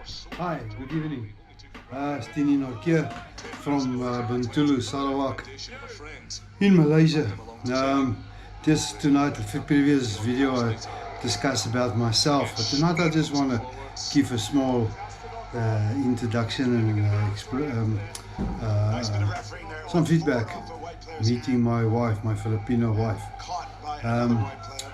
Hi, good evening. Stini Norkia from Bintulu, Sarawak in Malaysia. Just tonight, the previous video I discussed about myself, but tonight I just want to give a small introduction and some feedback. Meeting my wife, my Filipino wife.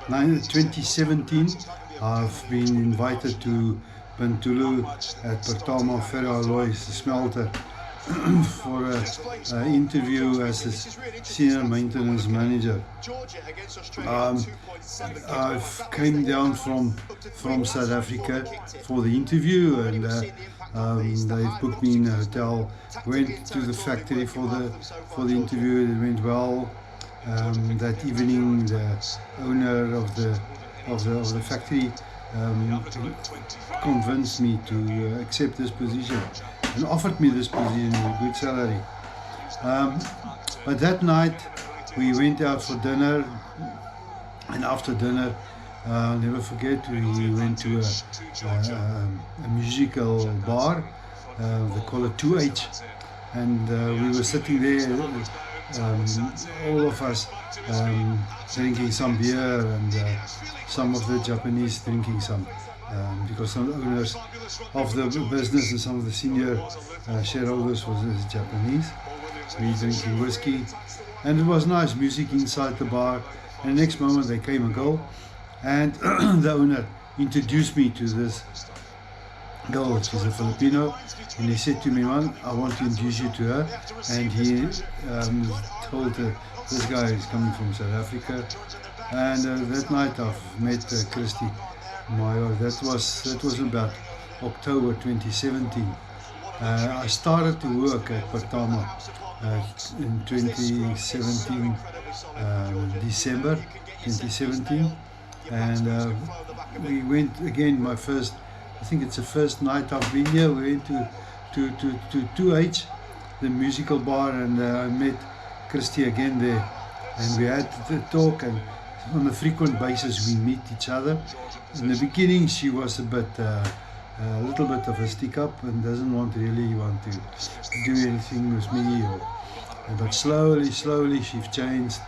2017, I've been invited to Bintulu at Pertama Ferroalloys smelter for an interview as a senior maintenance manager. I've came down from South Africa for the interview, and they booked me in a hotel. Went to the factory for the interview. It went well. That evening, the owner of the factory convinced me to accept this position and offered me this position with a good salary. But that night we went out for dinner, and after dinner, I'll never forget, we went to a musical bar. They call it 2H, and we were sitting there, all of us drinking some beer, and some of the Japanese drinking some, because some owners of the business and some of the senior shareholders was Japanese. We drinking whiskey, and it was nice music inside the bar. And the next moment there came a girl, and the owner introduced me to this girl. She's a Filipino, and he said to me, "Man, I want to introduce you to her." And he told her, this guy is coming from South Africa. And that night I've met Christy, my wife. That was about October 2017. I started to work at Pertama in 2017, December 2017, and we went again. I think it's the first night I've been here. We went to 2H, the musical bar, and I met Christy again there, and we had to talk, and on a frequent basis we meet each other. In the beginning she was a little bit of a stick-up and doesn't really want to do anything with me, but slowly she's changed,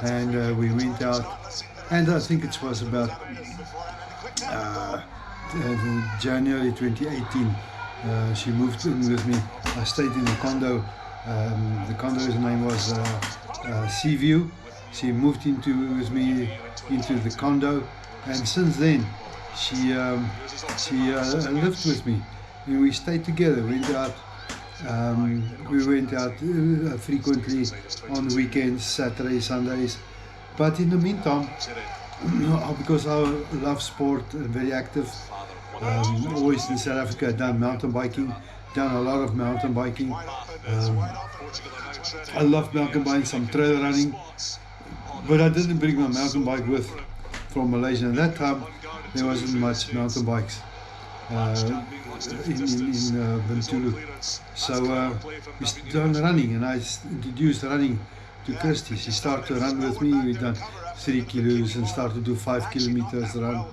and we went out, and I think it was about January 2018. She moved in with me. I stayed in a condo. The condo's name was Seaview. She moved with me into the condo, and since then she lived with me, and we stayed together. We went out frequently on weekends, Saturdays, Sundays. But in the meantime, because I love sport and very active, always in South Africa, done mountain biking, done a lot of mountain biking. I love mountain biking, some trail running, but I didn't bring my mountain bike with from Malaysia. At that time there wasn't much mountain bikes in Bintulu, so we started running, and I introduced running to Christy. She started to run with me. We done 3 kilos and started to do 5 kilometers run,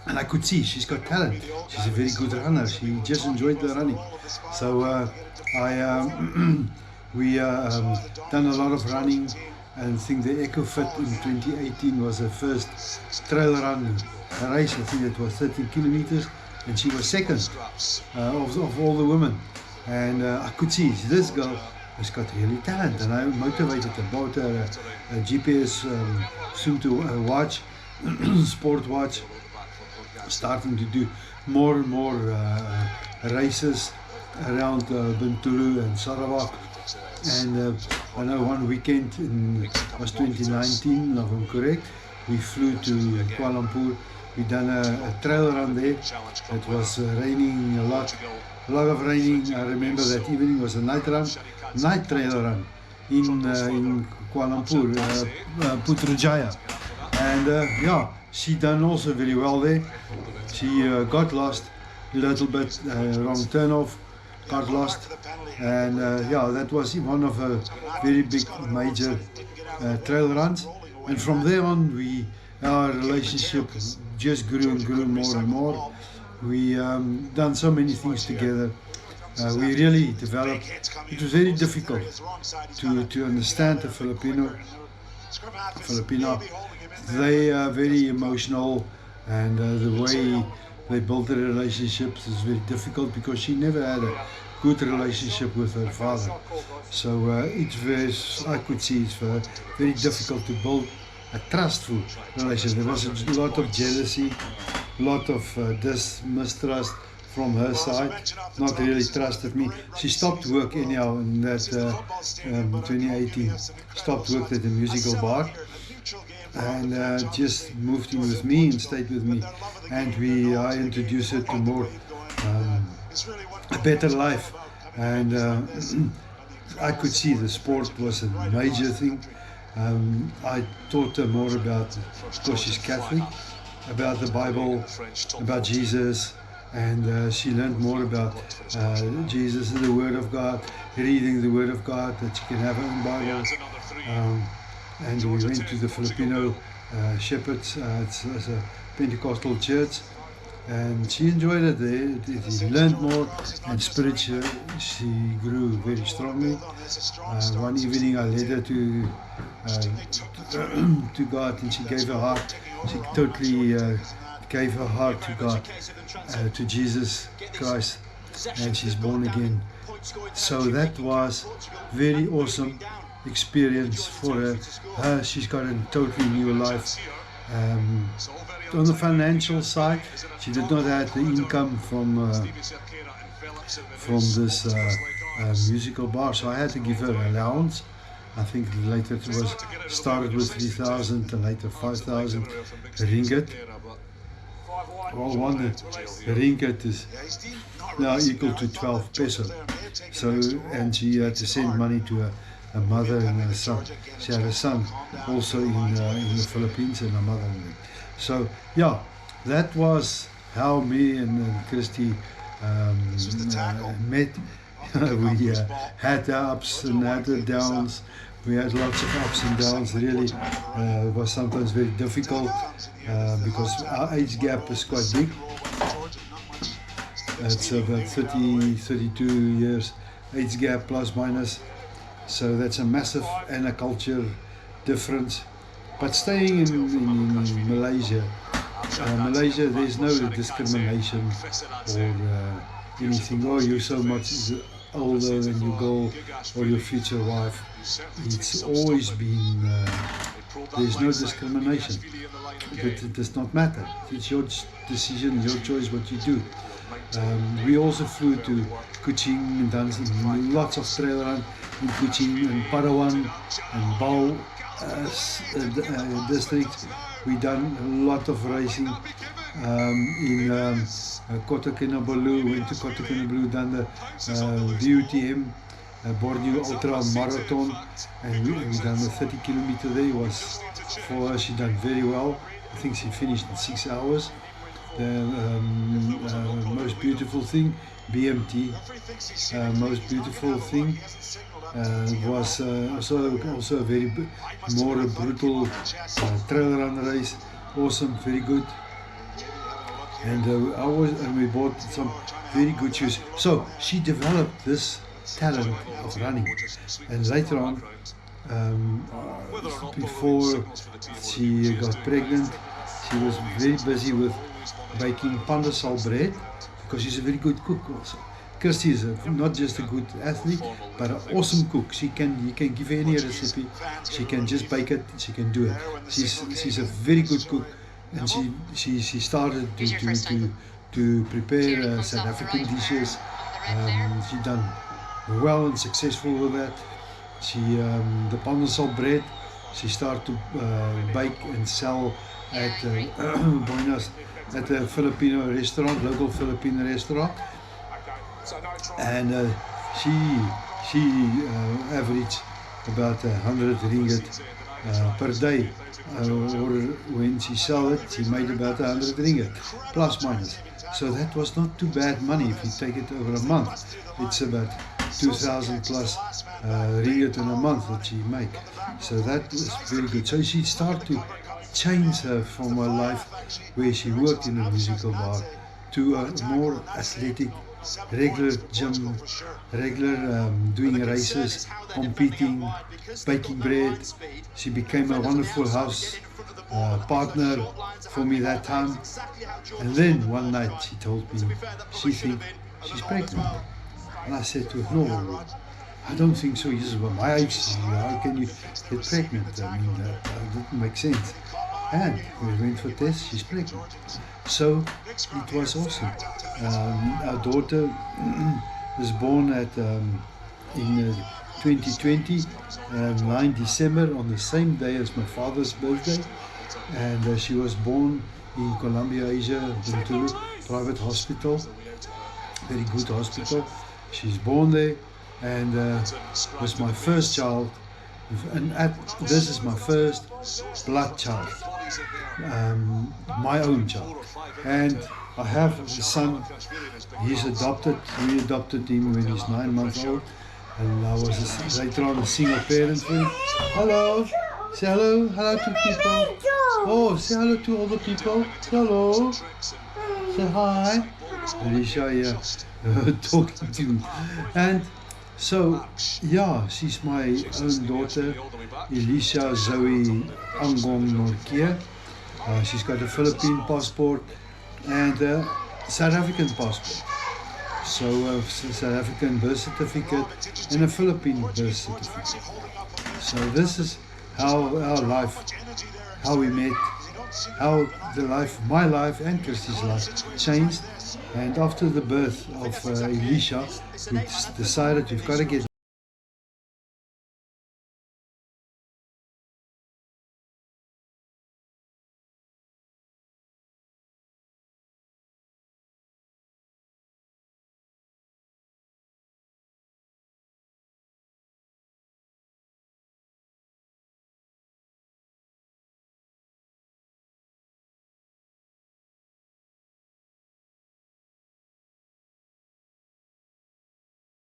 and I could see she's got talent. She's a very good runner. She just enjoyed the running. So we done a lot of running, and I think the EcoFit in 2018 was her first trail run race. I think it was 30 kilometers, and she was second of all the women. And I could see this girl has got really talent, and I motivated her, bought her a GPS soon to watch, sport watch, starting to do more and more races around Bintulu and Sarawak. And I know one weekend was 2019, if I'm correct, we flew to Kuala Lumpur. We done a trail run there. It was raining a lot of raining. I remember that evening was a night trail run in Kuala Lumpur, Putrajaya. And she done also very well there. She got lost a little bit, wrong turn off, got lost, and that was one of her very big major trail runs. And from there on, our relationship just grew and grew more and more. We done so many things together. We really developed. It was very difficult to understand the Filipino. They are very emotional, and the way they built their relationships is very difficult because she never had a good relationship with her father. So it was, I could see it's very difficult to build a trustful relationship. There was a lot of jealousy, a lot of mistrust from her side, not really trusted me. She stopped work anyhow in that 2018, stopped work at the musical bar, and just moved in with me and stayed with me. And I introduced her to more, a better life. And I could see the sport was a major thing. I taught her more about, of course she's Catholic, about the Bible, about Jesus, and she learned more about Jesus and the Word of God, reading the Word of God, that she can have her own Bible. And we went to the Filipino Shepherds, it's a Pentecostal church, and she enjoyed it there. She learned more, and spiritually she grew very strongly. One evening I led her to God, and she gave her heart. She totally gave her heart to God, to Jesus Christ, and she's born again. So that was very awesome experience for her. She's got a totally new life. On the financial side, she did not have the income from this musical bar, so I had to give her allowance. I think later it was started with 3,000 and later 5,000 ringgit. Well, one ringgit is now equal to 12 peso. So, and she had to send money to a mother and a son. She had a son also in the Philippines, and a mother. So yeah, that was how me and Christy met. We had the ups and had the downs. We had lots of ups and downs. Really, it was sometimes very difficult because our age gap is quite big. It's about 32 years age gap plus minus. So that's a massive, and a culture difference. But staying in Malaysia, there's no discrimination or anything. Oh, you're so much older than your girl or your future wife. It's always been, there's no discrimination. It does not matter. It's your decision, your choice what you do. We also flew to Kuching and done lots of trail run in Kuching and Parawan and Bau districts. We done a lot of racing in Kota Kinabalu. Went to Kota Kinabalu, done the BUTM Borneo Ultra Marathon, and we done the 30 kilometer there. It was for her, she done very well. I think she finished in 6 hours. The most beautiful thing, BMT, most beautiful thing was also a very more a brutal trail run race. Awesome, very good. And we bought some very good shoes. So she developed this talent of running, and later on, before she got pregnant, she was very busy with baking pandasal bread, because she's a very good cook also. Kirsty is not just a good athlete, but an awesome cook. You can give her any recipe, she can just bake it, she can do it. She's a very good cook, and she started to prepare South African dishes. She done well and successful with that. She the pandasal bread she started to bake and sell at Buenos, at a Filipino restaurant, local Filipino restaurant, and she averaged about 100 ringgit per day, or when she sold it, she made about 100 ringgit, plus minus. So that was not too bad money if you take it over a month. It's about 2,000 plus ringgit in a month that she make. So that is very good. So she started to change her from a life where she worked in a musical bar to a more athletic, regular gym, regular doing races, competing, baking bread. She became a wonderful house partner for me that time. And then one night she told me she thinks she's pregnant. And I said to her, no, I don't think so. He says, well, my age, how can you get pregnant? I mean, that didn't make sense. And we went for tests, she's pregnant. So it was awesome. Our daughter was born in 2020, 9 December, on the same day as my father's birthday. And she was born in Columbia, Asia, Bintulu private hospital, very good hospital. She's born there, and was my first child, and this is my first blood child, my own child. And I have a son. He's adopted. We adopted him when he's 9 months old, and I was later on a single parent for him. Hello, say hello, hello to people. Oh, say hello to all the people. Hello, say hi. Alicia here talking to me. And so, yeah, she's my own daughter, Elisha Zoe Angong Norkia. She's got a Philippine passport and a South African passport. So, a South African birth certificate and a Philippine birth certificate. So this is how our life, how we met, how the life, my life and Christy's life changed. And after the birth of Elisha, we decided we've got to get